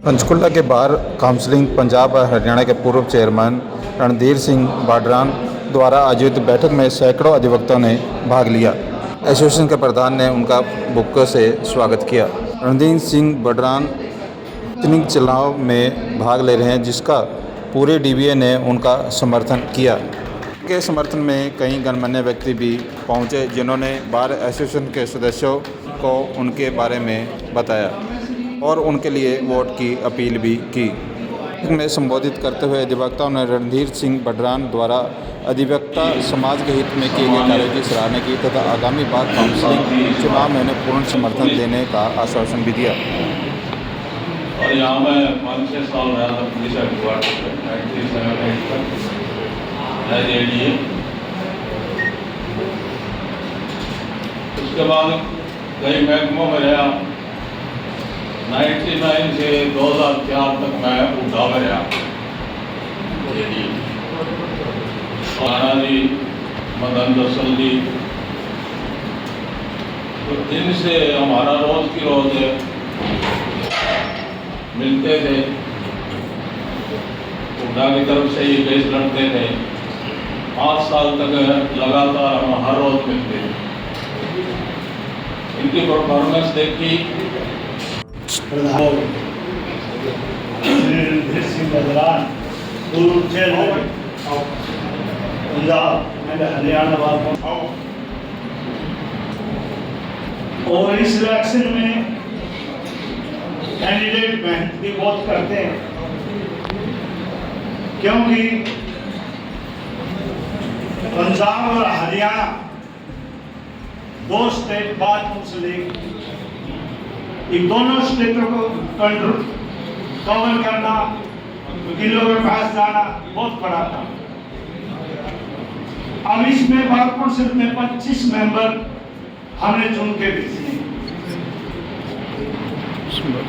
पंचकुला के bar council Punjab और हरियाणा के पूर्व चेयरमैन रणधीर सिंह बाडरान द्वारा आयोजित बैठक में सैकड़ों अधिवक्ताओं ने भाग लिया। एसोसिएशन के प्रधान ने उनका बुक्के से स्वागत किया। रणधीर सिंह बाडरान चुनाव में भाग ले रहे हैं, जिसका पूरे डीबीए ने उनका समर्थन किया। के समर्थन में कई गणमान्य व्यक्ति भी पहुंचे, जिन्होंने बार एसोसिएशन के सदस्यों को उनके बारे में बताया और उनके लिए वोट की अपील भी की। में संबोधित करते हुए अधिवक्ताओं ने रणधीर सिंह बाडरान द्वारा अधिवक्ता समाज के हित में किए गए कार्यों की सराहना की तथा आगामी बार काउंसिल चुनाव में उन्हें पूर्ण समर्थन देने का आश्वासन भी दिया। और यहाँ मैं 5-6 साल रहा था पुलिस हेडक्वार्टर। उसके बाद कई महकमों में रहा। 99 से 2004 तक मैं उठा में रहा। राणा जी, मदन दसल जी, तो इनसे हमारा रोज की रोज मिलते थे। उड़ा की तरफ से ये केस लड़ते थे। 5 साल तक लगातार हम हर रोज मिलते थे। इनकी परफॉर्मेंस देखी। रणधीर सिंह बाडरान पूर्व चेयरमैन पंजाब एंड हरियाणा बार और इस इलेक्शन में कैंडिडेट मेहनत भी बहुत करते हैं, क्योंकि पंजाब और हरियाणा 2 स्टेट बार काउंसिल इन दोनों स्टेटों को कवर करना, वकीलों के पास जाना बहुत बड़ा था। अब इसमें बार काउंसिल में 25 मेंबर हमने चुन के भेजे।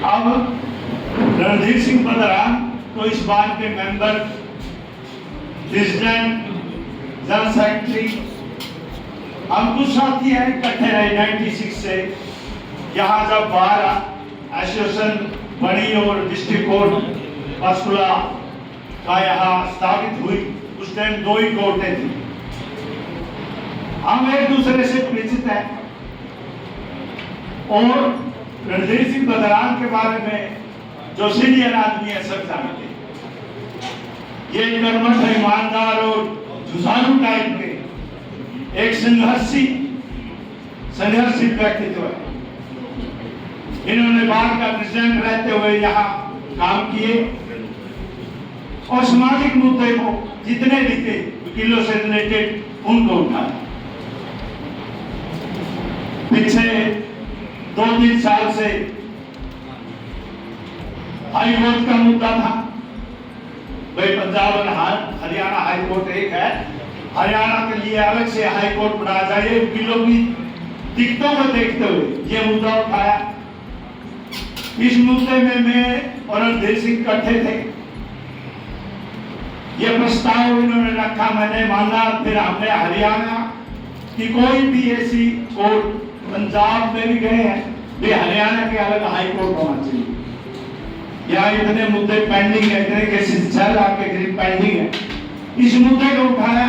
अब रणधीर सिंह बाडरान तो इस बार के मेंबर, प्रेसिडेंट, जनरल सेक्रेटरी, हम कुछ साथी हैं इकट्ठे रहे 96 से। यहाँ जब बार एसोसिएशन बनी और डिस्ट्रिक्ट कोर्ट पंचकुला का यहाँ स्थापित हुई, उस टाइम 2 ही कोर्टें थी। हम एक दूसरे से परिचित हैं और रणधीर सिंह बाडरान के बारे में जो सीनियर आदमी है सब जानते हैं। ये कर्मठ, ईमानदार और जुझारू टाइप के एक संघर्षशील व्यक्तित्व है। इन्होंने बार का प्रेसिडेंट रहते हुए यहाँ काम किए और सामाजिक मुद्दे को जितने भी थे वकीलों से रिलेटेड उनको उठाया। पिछले 2-3 साल से हाई कोर्ट का मुद्दा था। भाई पंजाब और हरियाणा हाई कोर्ट एक है, हरियाणा के लिए अलग से हाई कोर्ट बनाया जाए। वकीलों की दिक्कतों को देखते हुए ये मुद्दा उठाया। इस मुद्दे में मैं और रणधीर सिंह इकट्ठे थे। ये प्रस्ताव इन्होंने रखा, मैंने माना। फिर हमने हरियाणा की कोई भी ऐसी कोर्ट, पंजाब में भी गए हैं, वे हरियाणा के अलग हाई कोर्ट होना चाहिए। यहाँ इतने मुद्दे पेंडिंग है, इतने केसेस चल आपके करीब पेंडिंग है। इस मुद्दे को उठाया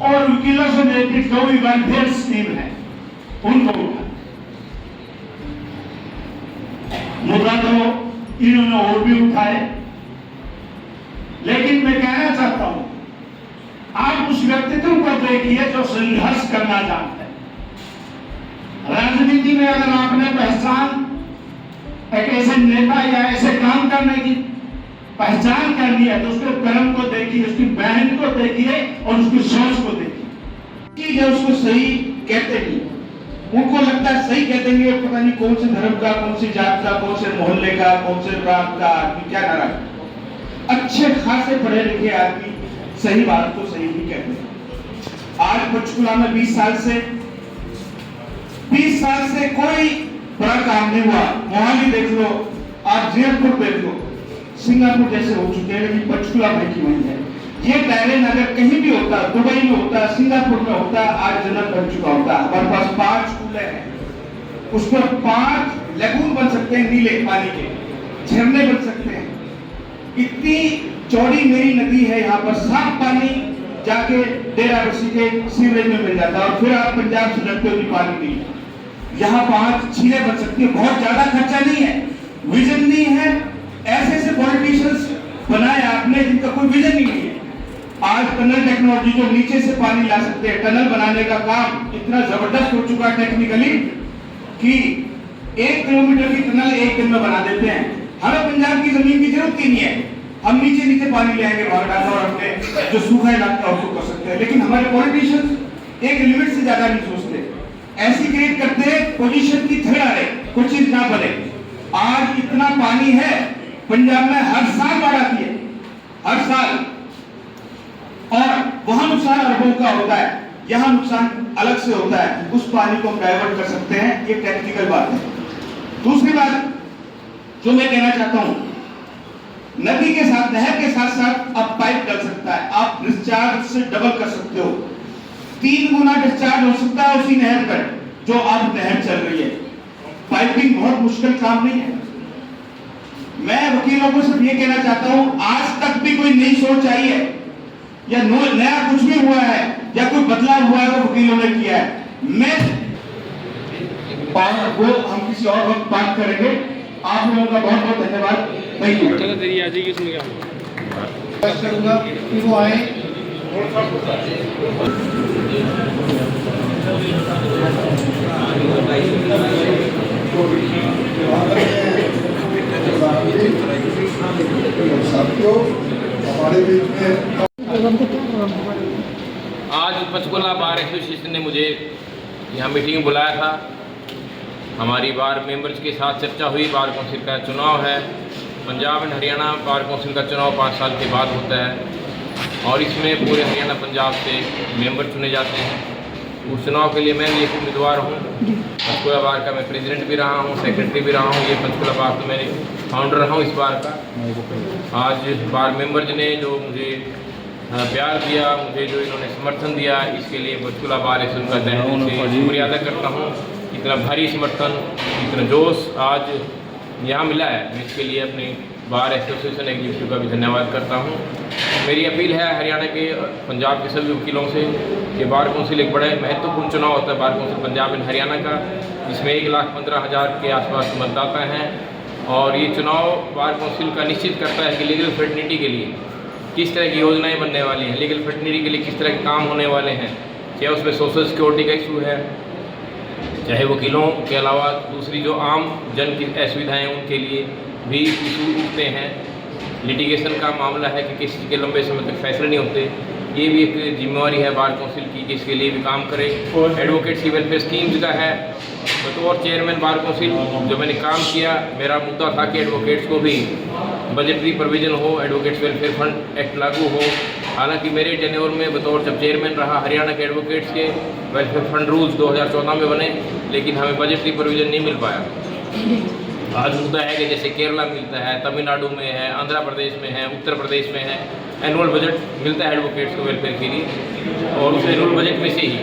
और वकीलों से रिलेटेड जो भी वेलफेयर स्कीम है उनको उठाया। मुद्दा तो इन्होंने और भी उठाए, लेकिन मैं कहना चाहता हूं, आप उस व्यक्तित्व को देखिए जो संघर्ष करना जानता है। राजनीति में अगर आपने पहचान एक ऐसे नेता या ऐसे काम करने की पहचान करनी है तो उसके कर्म को देखिए, उसकी मेहनत को देखिए और उसकी सोच को देखिए कि जो उसको सही कहते नहीं। उनको लगता है सही कह देंगे, पता नहीं कौन से धर्म का, कौन सी जात का, कौन से मोहल्ले का, कौन से प्रांत का आदमी क्या कर रहा है। अच्छे खासे पढ़े लिखे आदमी सही बात को सही नहीं कहते। आज पंचकुला में 20 साल से कोई बड़ा काम नहीं हुआ। मोहाली देख लो, आप जयपुर देख लो, सिंगापुर जैसे हो चुके हैं, लेकिन पंचकुला में की हुई है। ये टैलेंट अगर कहीं भी होता, दुबई में होता, सिंगापुर में होता, आज जन्म बन चुका होता। हमारे पास 5 स्कूल हैं, उसमें 5 लगून बन सकते हैं नीले पानी के। झरने बन सकते हैं। इतनी चौड़ी मेरी नदी है, यहाँ पर साफ पानी जाके डेरा बस्सी के सीवरेज में मिल जाता है और फिर आप पंजाब से लड़ते हुए पानी नहीं। यहाँ 5 झीलें बन सकती है, बहुत ज्यादा खर्चा नहीं है, विजन नहीं है। ऐसे ऐसे पॉलिटिशियंस बनाए आपने जिनका कोई विजन ही नहीं है। आज टनल टेक्नोलॉजी जो नीचे से पानी ला सकते हैं, टनल बनाने का काम इतना जबरदस्त हो चुका है टेक्निकली कि 1 किलोमीटर की टनल 1 दिन में बना देते हैं। हमें पंजाब की जमीन की जरूरत ही नहीं है, हम नीचे नीचे पानी ले आएंगे बाहर डालना और अपने जो सूखा इलाका है उसको कर सकते हैं। लेकिन हमारे पॉलिटिशियंस एक लिमिट से ज्यादा नहीं सोचते, ऐसी क्रिएट करते हैं पोजीशन की झगड़ा रहे, कुछ चीज ना बने। आज इतना पानी है पंजाब में, हर साल बाढ़ आती है, हर साल, और वहां नुकसान अरबों का होता है, यहाँ नुकसान अलग से होता है। उस पानी को हम डाइवर्ट कर सकते हैं, ये टेक्निकल बात है। दूसरी बात जो मैं कहना चाहता हूं, नदी के साथ, नहर के साथ साथ अब पाइप डल सकता है, आप डिस्चार्ज से डबल कर सकते हो, 3 गुना डिस्चार्ज हो सकता है उसी नहर पर जो अब नहर चल रही है। पाइपिंग बहुत मुश्किल काम नहीं है। मैं वकीलों को सिर्फ ये कहना चाहता हूं, आज तक भी कोई नई सोच आई है या नया कुछ भी हुआ है या कोई बदलाव हुआ है वो वकीलों ने किया है। मैं और वो हम किसी और वक्त बात करेंगे। आप लोगों का बहुत बहुत धन्यवाद। Thank you. चलो तेरी आ जाएगी उसमें क्या करूंगा कि वो आए। हमारे बीच में आज पंचकुला बार एसोसिएशन ने मुझे यहाँ मीटिंग में बुलाया था। हमारी बार मेंबर्स के साथ चर्चा हुई। बार काउंसिल का चुनाव है, Punjab and Haryana bar council का चुनाव 5 साल के बाद होता है और इसमें पूरे हरियाणा पंजाब से मेंबर चुने जाते हैं। उस चुनाव के लिए मैं भी एक उम्मीदवार हूँ। पंचकुला बार का मैं प्रेसिडेंट भी रहा हूँ, सेक्रेटरी भी रहा हूँ। ये पंचकुला बार तो मैंने फाउंडर रहा हूँ इस बार का। आज बार मेंबर्स ने जो मुझे प्यार दिया, मुझे जो इन्होंने समर्थन दिया, इसके लिए पंचकुला बार एसोसिएशन का तहे दिल से शुक्रिया अदा करता हूँ। इतना भारी समर्थन, इतना जोश आज यहाँ मिला है, मैं इसके लिए अपने बार एसोसिएशन एग्जीक्यूटिव का भी धन्यवाद करता हूँ। मेरी अपील है हरियाणा के, पंजाब के सभी वकीलों से कि बार काउंसिल एक बड़ा महत्वपूर्ण चुनाव होता है, bar council Punjab and Haryana का, जिसमें 1,15,000 के आसपास मतदाता हैं और ये चुनाव बार काउंसिल का निश्चित करता है कि लीगल फ्रेटर्निटी के लिए किस तरह की योजनाएं बनने वाली हैं, लीगल फ्रेटर्निटी के लिए किस तरह के काम होने वाले हैं, चाहे उसमें सोशल सिक्योरिटी का इशू है, चाहे वकीलों के अलावा दूसरी जो आम जन की असुविधाएँ उनके लिए भी इशू उठते हैं। लिटिगेशन का मामला है कि किसी के लंबे समय तक फैसले नहीं होते, ये भी एक जिम्मेवारी है बार काउंसिल की कि इसके लिए भी काम करे। एडवोकेट्स की वेलफेयर स्कीम्स का है, बतौर चेयरमैन बार काउंसिल जो मैंने काम किया, मेरा मुद्दा था कि एडवोकेट्स को भी बजटरी प्रोविजन हो, एडवोकेट्स वेलफेयर फंड एक्ट लागू हो। हालांकि मेरे टेन्योर में बतौर जब चेयरमैन रहा, हरियाणा के एडवोकेट्स के वेलफेयर फंड रूल्स 2014 में बने, लेकिन हमें बजटरी प्रोविजन नहीं मिल पाया। आज मुद्दा है कि जैसे केरला मिलता है, तमिलनाडु में है, आंध्र प्रदेश में है, उत्तर प्रदेश में है, एनुअल बजट मिलता है एडवोकेट्स को वेलफेयर के लिए और उस एनुअल बजट में से ही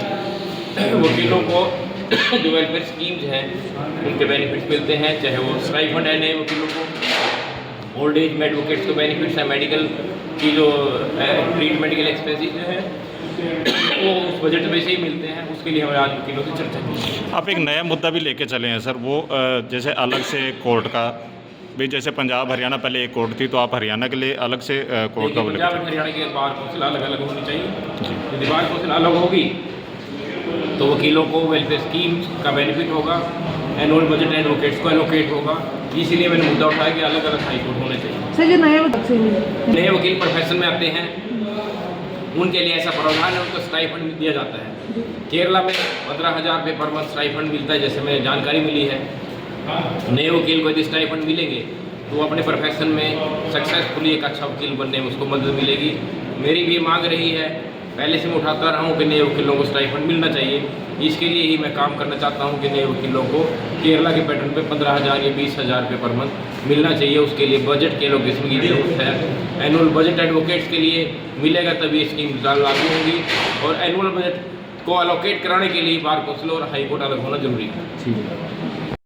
वकीलों को जो वेलफेयर स्कीम्स हैं उनके बेनिफिट्स मिलते हैं, चाहे वो स्टाइपेंड है नए वकीलों को, ओल्ड एज में एडवोकेट्स को बेनिफिट्स हैं, मेडिकल की जो ट्रीटमेंट के लिए एक्सपेंसिस जो है वो उस बजट में से ही मिलते हैं। उसके लिए हमें आज वकीलों से चर्चा की। आप एक नया मुद्दा भी लेके चले हैं सर, वो जैसे अलग से कोर्ट का भी, जैसे पंजाब हरियाणा पहले एक कोर्ट थी, तो आप हरियाणा के लिए अलग से कोर्ट का पंजाब और हरियाणा की बार काउंसिल अलग अलग होनी चाहिए। यदि बार काउंसिल अलग होगी तो वकीलों को वेलफेयर स्कीम्स का बेनिफिट होगा, एनुअल बजट एडवोकेट्स को एलोकेट होगा। इसीलिए मैंने मुद्दा उठाया कि अलग अलग हाई कोर्ट होने चाहिए। सर, जो नए वकील प्रोफेशन में आते हैं उनके लिए ऐसा प्रावधान है, उनको स्टाइपेंड दिया जाता है। केरला में 15,000 रुपये पर मंथ स्टाइपेंड मिलता है, जैसे मैंने जानकारी मिली है। नए वकील को यदि स्टाइपेंड मिलेंगे तो अपने प्रोफेशन में सक्सेसफुली एक अच्छा वकील बनने में उसको मदद मिलेगी। मेरी भी मांग रही है, पहले से मैं उठाता रहा हूँ कि नए वकीलों को स्टाइपेंड मिलना चाहिए। इसके लिए ही मैं काम करना चाहता हूँ कि नए वकीलों को केरला के पैटर्न पे 15,000 या 20,000 रुपये पर मंथ मिलना चाहिए। उसके लिए बजट के एलोकेशन की जरूरत है। एनुअल बजट एडवोकेट्स के लिए मिलेगा तभी स्कीम लागू होगी और एनुअल बजट को एलोकेट कराने के लिए बार काउंसिल और हाई कोर्ट अलग होना जरूरी है।